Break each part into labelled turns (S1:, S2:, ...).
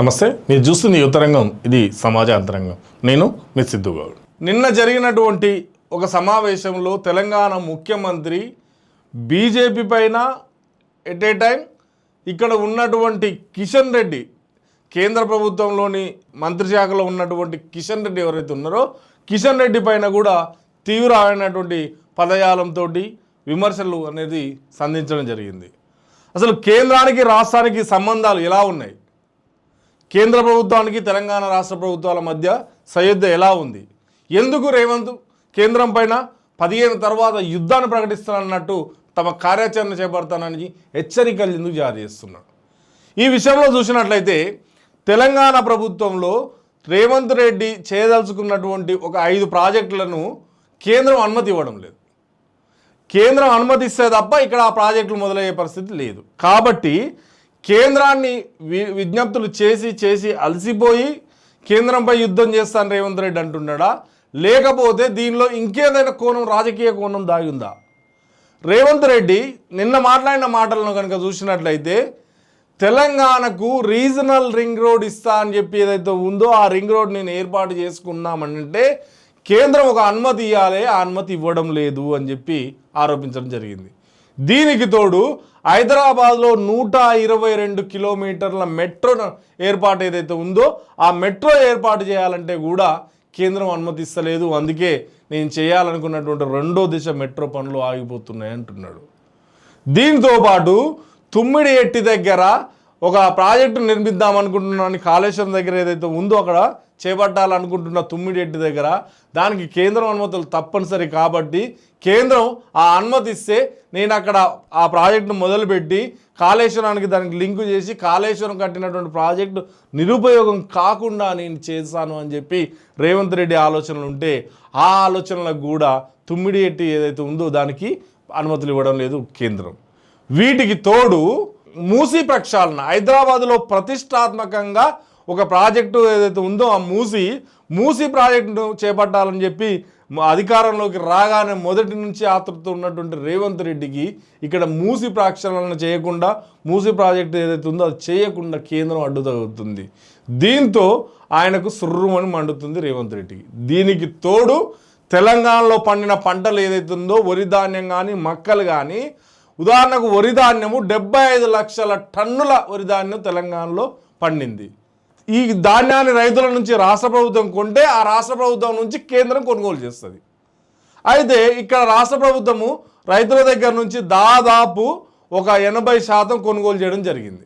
S1: నమస్తే, మీరు చూస్తుంది యువతరంగం. ఇది సమాజ అంతరంగం. నేను మీ సిద్ధు గౌడ్. నిన్న జరిగినటువంటి ఒక సమావేశంలో తెలంగాణ ముఖ్యమంత్రి బీజేపీ పైన ఎట్ ఏ టైం ఇక్కడ ఉన్నటువంటి కిషన్ రెడ్డి, కేంద్ర ప్రభుత్వంలోని మంత్రిశాఖలో ఉన్నటువంటి కిషన్ రెడ్డి ఎవరైతే ఉన్నారో కిషన్ రెడ్డి పైన కూడా తీవ్రమైనటువంటి పదజాలంతో విమర్శలు అనేది సంధించడం జరిగింది. అసలు కేంద్రానికి రాష్ట్రానికి సంబంధాలు ఎలా ఉన్నాయి, కేంద్ర ప్రభుత్వానికి తెలంగాణ రాష్ట్ర ప్రభుత్వాల మధ్య సయోధ్య ఎలా ఉంది, ఎందుకు రేవంత్ కేంద్రం పైన 15 తర్వాత యుద్ధాన్ని ప్రకటిస్తానన్నట్టు తమ కార్యాచరణ చేపడతానని హెచ్చరికలు ఎందుకు జారీ చేస్తున్నాడు. ఈ విషయంలో చూసినట్లయితే తెలంగాణ ప్రభుత్వంలో రేవంత్ రెడ్డి చేయదలుచుకున్నటువంటి ఒక 5 ప్రాజెక్టులను కేంద్రం అనుమతి ఇవ్వడం లేదు. కేంద్రం అనుమతిస్తే తప్ప ఇక్కడ ఆ ప్రాజెక్టులు మొదలయ్యే పరిస్థితి లేదు. కాబట్టి కేంద్రాన్ని విజ్ఞప్తులు చేసి అలసిపోయి కేంద్రంపై యుద్ధం చేస్తాను రేవంత్ రెడ్డి అంటున్నాడా, లేకపోతే దీనిలో ఇంకేదైనా కోణం, రాజకీయ కోణం దాగి ఉందా? రేవంత్ రెడ్డి నిన్న మాట్లాడిన మాటలను కనుక చూసినట్లయితే తెలంగాణకు రీజనల్ రింగ్ రోడ్ ఇస్తా అని చెప్పి ఏదైతే ఉందో ఆ రింగ్ రోడ్ నేను ఏర్పాటు చేసుకున్నామంటే కేంద్రం ఒక అనుమతి ఇవ్వాలి, ఆ అనుమతి ఇవ్వడం లేదు అని చెప్పి ఆరోపించడం జరిగింది. దీనికి తోడు హైదరాబాద్లో 122 కిలోమీటర్ల మెట్రో ఏర్పాటు ఏదైతే ఉందో ఆ మెట్రో ఏర్పాటు చేయాలంటే కూడా కేంద్రం అనుమతిస్తలేదు. అందుకే నేను చేయాలనుకున్నటువంటి 2వ దశ మెట్రో పనులు ఆగిపోతున్నాయి అంటున్నాడు. దీంతో పాటు తుమ్మిడిఎట్టి దగ్గర ఒక ప్రాజెక్టు నిర్మిద్దామనుకుంటున్నాను, కాళేశ్వరం దగ్గర ఏదైతే ఉందో అక్కడ చేపట్టాలనుకుంటున్న తుమ్మిడిఎట్టి దగ్గర దానికి కేంద్రం అనుమతులు తప్పనిసరి. కాబట్టి కేంద్రం ఆ అనుమతి ఇస్తే నేను అక్కడ ఆ ప్రాజెక్టును మొదలుపెట్టి కాళేశ్వరానికి దానికి లింకు చేసి కాళేశ్వరం కట్టినటువంటి ప్రాజెక్టు నిరుపయోగం కాకుండా నేను చేస్తాను అని చెప్పి రేవంత్ రెడ్డి ఆలోచనలు ఉంటే ఆ ఆలోచనలకు కూడా తుమ్మిడిఎట్టి ఏదైతే ఉందో దానికి అనుమతులు ఇవ్వడం లేదు కేంద్రం. వీటికి తోడు మూసీ ప్రక్షాళన, హైదరాబాద్లో ప్రతిష్టాత్మకంగా ఒక ప్రాజెక్టు ఏదైతే ఉందో ఆ మూసీ ప్రాజెక్టును చేపట్టాలని చెప్పి అధికారంలోకి రాగానే మొదటి నుంచి ఆతృత ఉన్నటువంటి రేవంత్ రెడ్డికి ఇక్కడ మూసీ ప్రక్షాళన చేయకుండా, మూసీ ప్రాజెక్టు ఏదైతే ఉందో అది చేయకుండా కేంద్రం అడ్డు తగ్గుతుంది. దీంతో ఆయనకు సుర్రుమని మండుతుంది రేవంత్ రెడ్డికి. దీనికి తోడు తెలంగాణలో పండిన పంటలు ఏదైతే ఉందో వరి ధాన్యం కానీ మక్కలు కానీ, ఉదాహరణకు వరి ధాన్యము 75 లక్షల టన్నుల వరి ధాన్యం తెలంగాణలో పండింది. ఈ ధాన్యాన్ని రైతుల నుంచి రాష్ట్ర ప్రభుత్వం కొంటే ఆ రాష్ట్ర ప్రభుత్వం నుంచి కేంద్రం కొనుగోలు చేస్తుంది. అయితే ఇక్కడ రాష్ట్ర ప్రభుత్వము రైతుల దగ్గర నుంచి దాదాపు ఒక 80% కొనుగోలు చేయడం జరిగింది.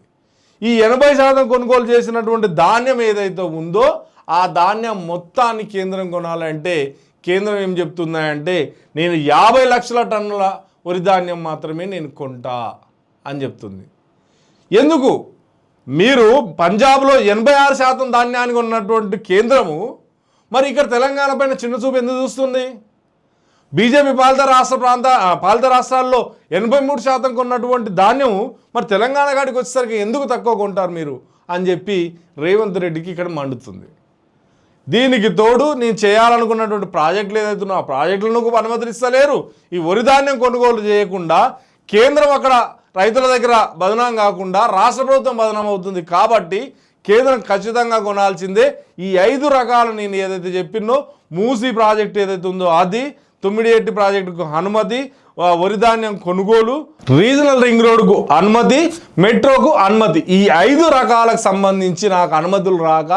S1: ఈ 80% కొనుగోలు చేసినటువంటి ధాన్యం ఏదైతే ఉందో ఆ ధాన్యం మొత్తాన్ని కేంద్రం కొనాలంటే కేంద్రం ఏం చెప్తుందంటే నేను 50 లక్షల టన్నుల వరి ధాన్యం మాత్రమే నేను కొంటా అని చెప్తుంది. ఎందుకు? మీరు పంజాబ్లో 86% ధాన్యానికి ఉన్నటువంటి కేంద్రము మరి ఇక్కడ తెలంగాణ పైన చిన్న చూపు ఎందుకు చూస్తుంది? బీజేపీ పాలిత రాష్ట్రాల్లో 83% కొన్నటువంటి ధాన్యం మరి తెలంగాణ కాడికి వచ్చేసరికి ఎందుకు తక్కువ కొంటారు మీరు అని చెప్పి రేవంత్ రెడ్డికి ఇక్కడ మండుతుంది. దీనికి తోడు నేను చేయాలనుకున్నటువంటి ప్రాజెక్టులు ఏదైతున్నా ఆ ప్రాజెక్టులను అనుమతిస్తలేరు. ఈ వరి ధాన్యం కొనుగోలు చేయకుండా కేంద్రం అక్కడ రైతుల దగ్గర బదనాం కాకుండా రాష్ట్ర ప్రభుత్వం బదనాం అవుతుంది. కాబట్టి కేంద్రం ఖచ్చితంగా కొనాల్సిందే. ఈ 5 రకాలు నేను ఏదైతే చెప్పినో మూసీ ప్రాజెక్టు ఏదైతే ఉందో అది, తుమ్మిడిఎట్టి ప్రాజెక్టుకు అనుమతి, వరి ధాన్యం కొనుగోలు, రీజనల్ రింగ్ రోడ్కు అనుమతి, మెట్రోకు అనుమతి, ఈ 5 రకాలకు సంబంధించి నాకు అనుమతులు రాక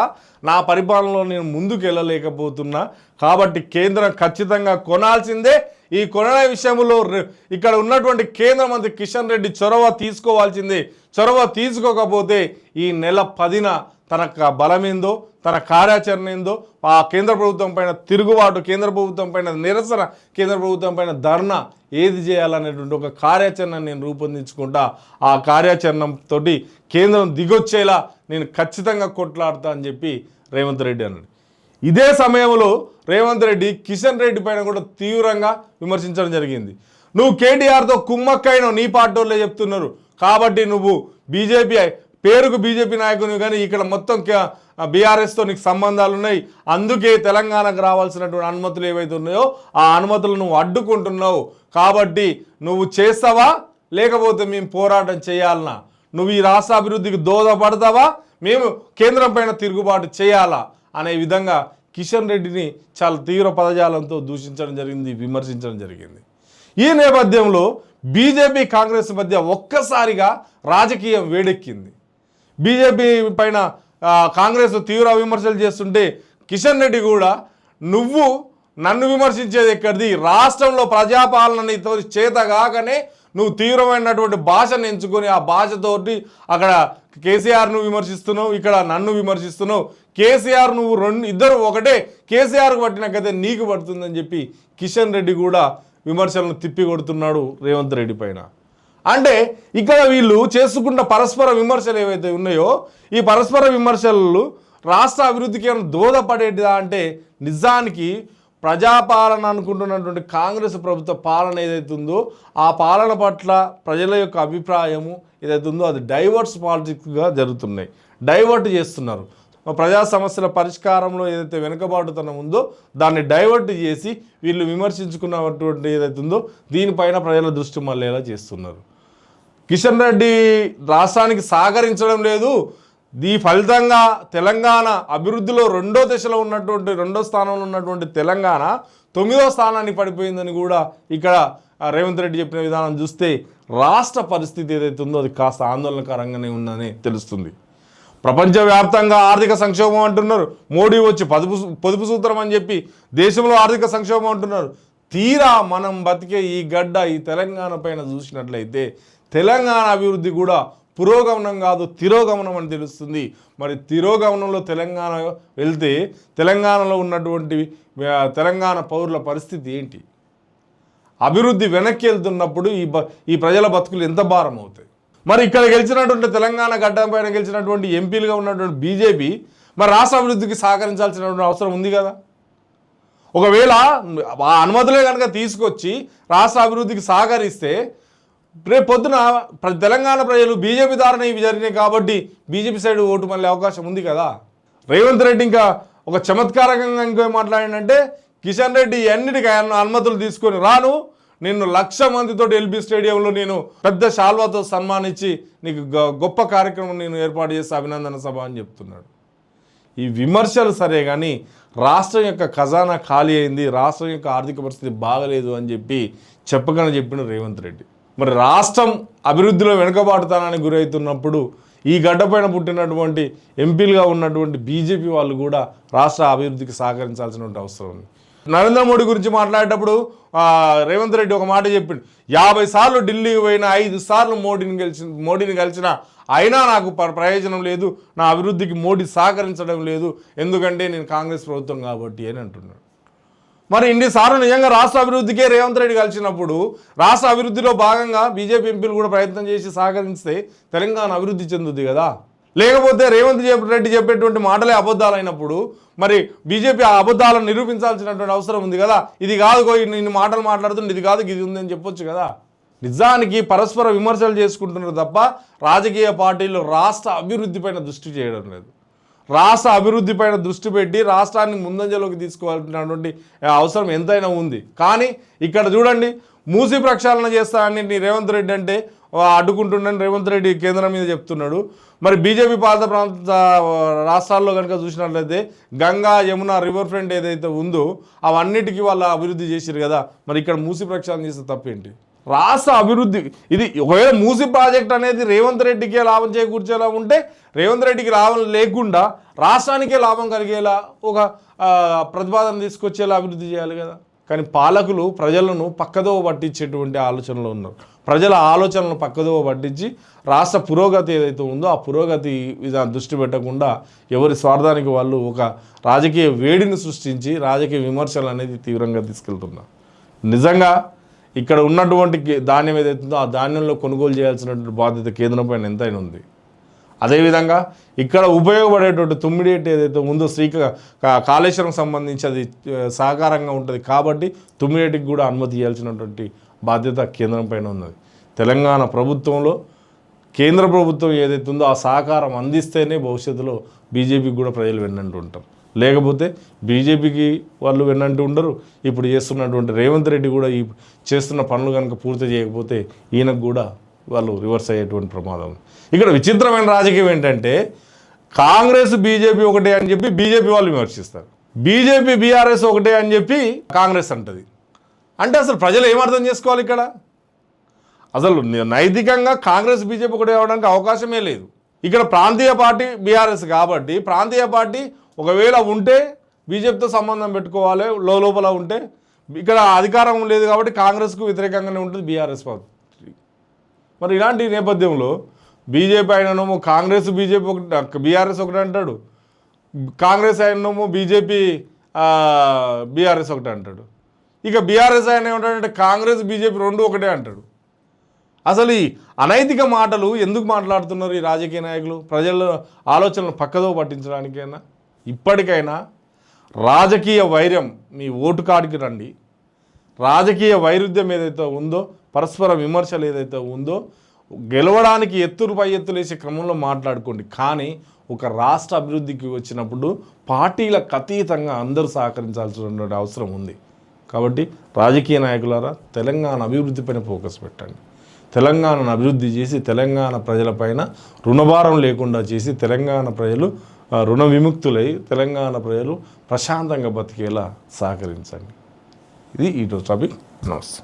S1: నా పరిపాలనలో నేను ముందుకు వెళ్ళలేకపోతున్నా. కాబట్టి కేంద్రం ఖచ్చితంగా కొనాల్సిందే. ఈ కొనే విషయంలో ఇక్కడ ఉన్నటువంటి కేంద్ర మంత్రి కిషన్ రెడ్డి చొరవ తీసుకోవాల్సిందే. చొరవ తీసుకోకపోతే ఈ నెల 10న తన బలమేందో, తన కార్యాచరణ ఏందో, ఆ కేంద్ర ప్రభుత్వం పైన తిరుగుబాటు, కేంద్ర ప్రభుత్వం పైన నిరసన, కేంద్ర ప్రభుత్వం పైన ధర్నా ఏది చేయాలనేటువంటి ఒక కార్యాచరణ నేను రూపొందించుకుంటా. ఆ కార్యాచరణతో కేంద్రం దిగొచ్చేలా నేను ఖచ్చితంగా కొట్లాడతా అని చెప్పి రేవంత్ రెడ్డి అన్నాడు. ఇదే సమయంలో రేవంత్ రెడ్డి కిషన్ రెడ్డి పైన కూడా తీవ్రంగా విమర్శించడం జరిగింది. నువ్వు కేటీఆర్తో కుమ్మక్కైన నీ పార్టీ వాళ్ళే చెప్తున్నారు కాబట్టి నువ్వు బీజేపీ పేరుకు బీజేపీ నాయకుని కానీ ఇక్కడ మొత్తం బీఆర్ఎస్తో నీకు సంబంధాలు ఉన్నాయి, అందుకే తెలంగాణకు రావాల్సినటువంటి అనుమతులు ఏవైతే ఉన్నాయో ఆ అనుమతులు నువ్వు అడ్డుకుంటున్నావు. కాబట్టి నువ్వు చేస్తావా లేకపోతే మేము పోరాటం చేయాలన్నా? నువ్వు ఈ రాష్ట్ర అభివృద్ధికి దోహదపడతావా, మేము కేంద్రం పైన తిరుగుబాటు చేయాలా అనే విధంగా కిషన్ రెడ్డిని చాలా తీవ్ర పదజాలంతో దూషించడం జరిగింది, విమర్శించడం జరిగింది. ఈ నేపథ్యంలో బీజేపీ కాంగ్రెస్ మధ్య ఒక్కసారిగా రాజకీయం వేడెక్కింది. బీజేపీ పైన కాంగ్రెస్ తీవ్ర విమర్శలు చేస్తుంటే కిషన్ రెడ్డి కూడా నువ్వు నన్ను విమర్శించేది ఎక్కడిది, రాష్ట్రంలో ప్రజాపాలనతో చేతగాకనే నువ్వు తీవ్రమైనటువంటి భాషను ఎంచుకొని ఆ భాషతోటి అక్కడ కేసీఆర్ను విమర్శిస్తున్నావు, ఇక్కడ నన్ను విమర్శిస్తున్నావు. కేసీఆర్ నువ్వు ఇద్దరు ఒకటే, కేసీఆర్కు పట్టిన కథ నీకు పడుతుందని చెప్పి కిషన్ రెడ్డి కూడా విమర్శలను తిప్పి కొడుతున్నాడు రేవంత్ రెడ్డి పైన. అంటే ఇక్కడ వీళ్ళు చేసుకున్న పరస్పర విమర్శలు ఏవైతే ఉన్నాయో ఈ పరస్పర విమర్శలు రాష్ట్ర అభివృద్ధికి ఏమైనా దోహదపడేటిదా అంటే నిజానికి ప్రజాపాలన అనుకుంటున్నటువంటి కాంగ్రెస్ ప్రభుత్వ పాలన ఏదైతే ఉందో ఆ పాలన పట్ల ప్రజల యొక్క అభిప్రాయము ఏదైతే ఉందో అది డైవర్ట్స్ పాలిటిక్స్గా జరుగుతున్నాయి, డైవర్ట్ చేస్తున్నారు. ప్రజా సమస్యల పరిష్కారంలో ఏదైతే వెనుకబాటుతనం ఉందో దాన్ని డైవర్ట్ చేసి వీళ్ళు విమర్శించుకున్నటువంటి ఏదైతే ఉందో దీనిపైన ప్రజల దృష్టి మళ్ళేలా చేస్తున్నారు. కిషన్ రెడ్డి రాష్ట్రానికి సహకరించడం లేదు, ఈ ఫలితంగా తెలంగాణ అభివృద్ధిలో రెండో స్థానంలో ఉన్నటువంటి తెలంగాణ 9వ స్థానాన్ని పడిపోయిందని కూడా ఇక్కడ రేవంత్ రెడ్డి చెప్పిన విధానం చూస్తే రాష్ట్ర పరిస్థితి ఏదైతే ఉందో అది కాస్త ఆందోళనకరంగానే ఉందని తెలుస్తుంది. ప్రపంచవ్యాప్తంగా ఆర్థిక సంక్షోభం అంటున్నారు, మోడీ వచ్చి పొదుపు సూత్రం అని చెప్పి దేశంలో ఆర్థిక సంక్షోభం అంటున్నారు. తీరా మనం బతికే ఈ గడ్డ ఈ తెలంగాణ పైన చూసినట్లయితే తెలంగాణ అభివృద్ధి కూడా పురోగమనం కాదు తిరోగమనం అని తెలుస్తుంది. మరి తిరోగమనంలో తెలంగాణ వెళ్తే తెలంగాణలో ఉన్నటువంటి తెలంగాణ పౌరుల పరిస్థితి ఏంటి? అభివృద్ధి వెనక్కి వెళ్తున్నప్పుడు ఈ ప్రజల బతుకులు ఎంత భారం అవుతాయి? మరి ఇక్కడ గెలిచినటువంటి తెలంగాణ గడ్డ పైన గెలిచినటువంటి ఎంపీలుగా ఉన్నటువంటి బీజేపీ మరి రాష్ట్ర అభివృద్ధికి సహకరించాల్సినటువంటి అవసరం ఉంది కదా. ఒకవేళ ఆ అనుమతులే కనుక తీసుకొచ్చి రాష్ట్ర అభివృద్ధికి సహకరిస్తే రేపు పొద్దున తెలంగాణ ప్రజలు బీజేపీ దారిన ఇవి జరిగినాయి కాబట్టి బీజేపీ సైడ్ ఓటు మళ్ళీ అవకాశం ఉంది కదా. రేవంత్ రెడ్డి ఇంకా ఒక చమత్కారకంగా ఇంకో మాట్లాడిందంటే కిషన్ రెడ్డి అన్నిటికీ అనుమతులు తీసుకొని రాను, నిన్ను 1,00,000 మందితో ఎల్బీ స్టేడియంలో నేను పెద్ద శాల్వాతో సన్మానించి నీకు గొప్ప కార్యక్రమం నేను ఏర్పాటు చేసి అభినందన సభ అని చెప్తున్నాడు. ఈ విమర్శలు సరే కానీ రాష్ట్రం యొక్క ఖజానా ఖాళీ అయింది, రాష్ట్రం యొక్క ఆర్థిక పరిస్థితి బాగలేదు అని చెప్పిన రేవంత్ రెడ్డి. మరి రాష్ట్రం అభివృద్ధిలో వెనుకబాటుతనానికి గురవుతున్నప్పుడు ఈ గడ్డపైన పుట్టినటువంటి ఎంపీలుగా ఉన్నటువంటి బీజేపీ వాళ్ళు కూడా రాష్ట్ర అభివృద్ధికి సహకరించాల్సినటువంటి అవసరం ఉంది. నరేంద్ర మోడీ గురించి మాట్లాడేటప్పుడు రేవంత్ రెడ్డి ఒక మాట చెప్పిండు, 50 సార్లు ఢిల్లీకి పోయినా 5 సార్లు మోడీని కలిసిన అయినా నాకు ప్రయోజనం లేదు, నా అభివృద్ధికి మోడీ సహకరించడం లేదు, ఎందుకంటే నేను కాంగ్రెస్ ప్రభుత్వం కాబట్టి అని అంటున్నాడు. మరి ఇన్నిసార్లు నిజంగా రాష్ట్ర అభివృద్ధికే రేవంత్ రెడ్డి కలిసినప్పుడు రాష్ట్ర అభివృద్ధిలో భాగంగా బీజేపీ ఎంపీలు కూడా ప్రయత్నం చేసి సహకరిస్తే తెలంగాణ అభివృద్ధి చెందుద్ది కదా. లేకపోతే రేవంత్ రెడ్డి చెప్పేటువంటి మాటలే అబద్ధాలు అయినప్పుడు మరి బీజేపీ ఆ అబద్ధాలను నిరూపించాల్సినటువంటి అవసరం ఉంది కదా. ఇది కాదు ఇన్ని మాటలు మాట్లాడుతుంటే ఇది కాదు ఇది ఉందని చెప్పొచ్చు కదా. నిజానికి పరస్పర విమర్శలు చేసుకుంటున్నారు తప్ప రాజకీయ పార్టీలు రాష్ట్ర అభివృద్ధి పైన దృష్టి చేయడం లేదు. రాష్ట్ర అభివృద్ధి పైన దృష్టి పెట్టి రాష్ట్రాన్ని ముందంజలోకి తీసుకోవాల్సినటువంటి అవసరం ఎంతైనా ఉంది. కానీ ఇక్కడ చూడండి, మూసి ప్రక్షాళన చేస్తానని రేవంత్ రెడ్డి అంటే అడ్డుకుంటుండని రేవంత్ రెడ్డి కేంద్రం మీద చెప్తున్నాడు. మరి బీజేపీ పాలిత ప్రాంత రాష్ట్రాల్లో కనుక చూసినట్లయితే గంగా యమున రివర్ ఫ్రంట్ ఏదైతే ఉందో అవన్నిటికీ వాళ్ళు అభివృద్ధి చేశారు కదా. మరి ఇక్కడ మూసి ప్రక్షాళన చేస్తే తప్పేంటి? రాష్ట్ర అభివృద్ధి ఇది ఒకవేళ మూసి ప్రాజెక్ట్ అనేది రేవంత్ రెడ్డికే లాభం చేకూర్చేలా ఉంటే రేవంత్ రెడ్డికి లాభం లేకుండా రాష్ట్రానికే లాభం కలిగేలా ఒక ప్రతిపాదన తీసుకొచ్చేలా అభివృద్ధి చేయాలి కదా. కానీ పాలకులు ప్రజలను పక్కదోవ పట్టించేటువంటి ఆలోచనలో ఉన్నారు. ప్రజల ఆలోచనలను పక్కదోవ పట్టించి రాష్ట్ర పురోగతి ఏదైతే ఉందో ఆ పురోగతి దృష్టి పెట్టకుండా ఎవరి స్వార్థానికి వాళ్ళు ఒక రాజకీయ వేడిని సృష్టించి రాజకీయ విమర్శలు అనేది తీవ్రంగా తీసుకెళ్తున్నారు. నిజంగా ఇక్కడ ఉన్నటువంటి ధాన్యం ఏదైతుందో ఆ ధాన్యంలో కొనుగోలు చేయాల్సినటువంటి బాధ్యత కేంద్రం పైన ఎంతైనా ఉంది. అదేవిధంగా ఇక్కడ ఉపయోగపడేటువంటి తుమ్మిడేటి ఏదైతే ఉందో కాళేశ్వరం సంబంధించి అది సహకారంగా ఉంటుంది కాబట్టి తుమ్మిడేటికి కూడా అనుమతి ఇవ్వాల్సినటువంటి బాధ్యత కేంద్రం పైన ఉన్నది. తెలంగాణ ప్రభుత్వంలో కేంద్ర ప్రభుత్వం ఏదైతే ఉందో ఆ సహకారం అందిస్తేనే భవిష్యత్తులో బీజేపీకి కూడా ప్రజలు వెన్నంటూ ఉంటారు. లేకపోతే బీజేపీకి వాళ్ళు వెన్నంటూ ఉండరు. ఇప్పుడు చేస్తున్నటువంటి రేవంత్ రెడ్డి కూడా ఈ చేస్తున్న పనులు కనుక పూర్తి చేయకపోతే ఈయనకు కూడా వాళ్ళు రివర్స్ అయ్యేటువంటి ప్రమాదం ఉంది. ఇక్కడ విచిత్రమైన రాజకీయం ఏంటంటే కాంగ్రెస్ బీజేపీ ఒకటే అని చెప్పి బీజేపీ వాళ్ళు విమర్శిస్తారు, బీజేపీ బీఆర్ఎస్ ఒకటే అని చెప్పి కాంగ్రెస్ అంటది. అంటే అసలు ప్రజలు ఏమర్థం చేసుకోవాలి ఇక్కడ? అసలు నైతికంగా కాంగ్రెస్ బీజేపీ ఒకటే అవడానికి అవకాశమే లేదు. ఇక్కడ ప్రాంతీయ పార్టీ బీఆర్ఎస్ కాబట్టి ప్రాంతీయ పార్టీ ఒకవేళ ఉంటే బీజేపీతో సంబంధం పెట్టుకోవాలి, లోపల ఉంటే ఇక్కడ అధికారం లేదు కాబట్టి కాంగ్రెస్కు వ్యతిరేకంగానే ఉంటుంది బీఆర్ఎస్ పార్టీ. మరి ఇలాంటి నేపథ్యంలో బీజేపీ అయిననేమో కాంగ్రెస్ బీజేపీ ఒకటి బీఆర్ఎస్ ఒకటి అంటాడు, కాంగ్రెస్ అయిననేమో బీజేపీ బీఆర్ఎస్ ఒకటి అంటాడు, ఇక బీఆర్ఎస్ ఆయన ఏమంటాడంటే కాంగ్రెస్ బీజేపీ రెండు ఒకటే అంటాడు. అసలు ఈ అనైతిక మాటలు ఎందుకు మాట్లాడుతున్నారు ఈ రాజకీయ నాయకులు? ప్రజల ఆలోచనలు పక్కదో పట్టించడానికైనా ఇప్పటికైనా రాజకీయ వైర్యం మీ ఓటు కాడికి రండి. రాజకీయ వైరుధ్యం ఏదైతే ఉందో, పరస్పర విమర్శలు ఏదైతే ఉందో, గెలవడానికి ఎత్తులు పై ఎత్తులు వేసే క్రమంలో మాట్లాడుకోండి. కానీ ఒక రాష్ట్ర అభివృద్ధికి వచ్చినప్పుడు పార్టీలకు అతీతంగా అందరూ సహకరించాల్సిన అవసరం ఉంది. కాబట్టి రాజకీయ నాయకులారా తెలంగాణ అభివృద్ధిపైన ఫోకస్ పెట్టండి. తెలంగాణను అభివృద్ధి చేసి తెలంగాణ ప్రజలపైన రుణభారం లేకుండా చేసి తెలంగాణ ప్రజలు రుణ విముక్తులై తెలంగాణ ప్రజలు ప్రశాంతంగా బతికేలా సహకరించండి. ఇది ఈరోజు టాపిక్. నమస్తే.